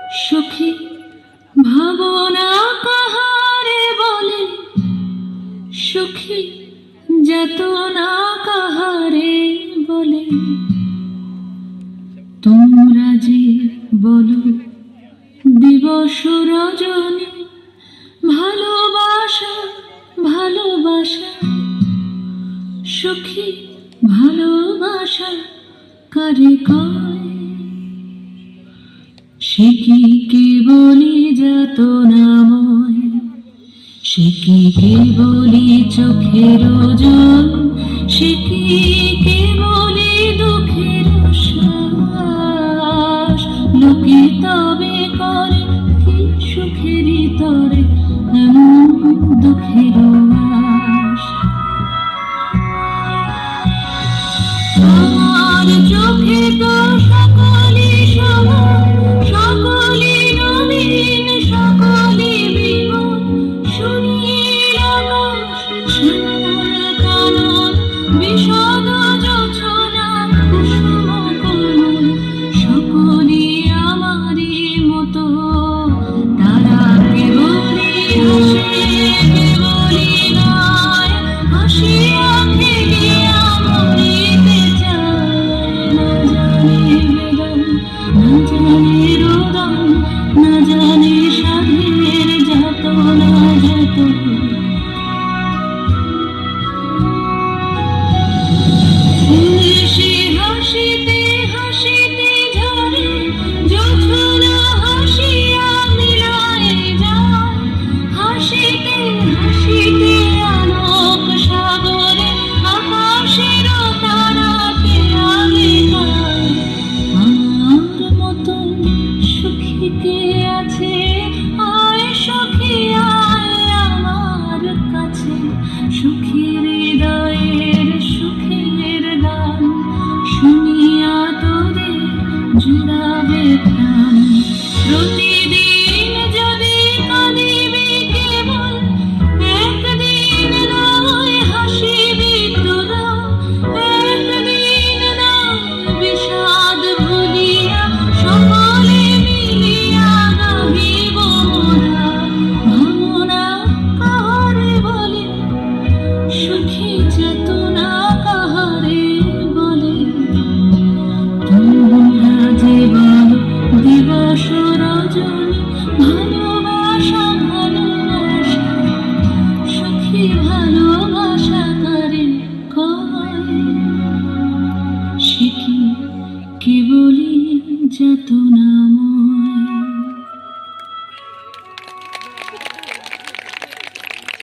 সুখী ভাবনা কাহারে বলে, সুখী যাতনা কাহারে বলে। তোমরা যে বলো দিবস রজনী, ভালোবাসা ভালোবাসা। সুখী ভালোবাসা কারে কয়? সে কি কেবলি যাতনাময়, সে কি কেবলি চোখের জল, সে কি কেবলি দুঃখের শ্বাস। লোকে তবে করে কি সুখেরই তরে এমন দুঃখের আশ। আমার চোখে তো সকলই সমান, সকলই নবীন, সকলই বিমল। সুনীল আকাশ, শ্যামল কানন, বিশদ জোছনা, কুসুম কোমল। সকলই আমারই মতো, তারা কেবলই হাসে, কেবলই গায়। হাসিয়া খেলিয়া মরিতে চায়। না জানে বেদন, না জানে রোদন, না জানে সাধের যাতনা যত। সে হাসিতে হাসিতে ঝরে, জোছনা হাসিয়া মিলায় যায়। হাসিতে হাসিতে আলোক সাগরে, আকাশের তারাকে আগে পায়। আমার মতন সুখী কে আছে? আয় সখী আয় আমার কাছে। সুখীর হৃদয়ের সুখের গান শুনিয়া তোরে জুড়াবে প্রাণ। প্রতিদিন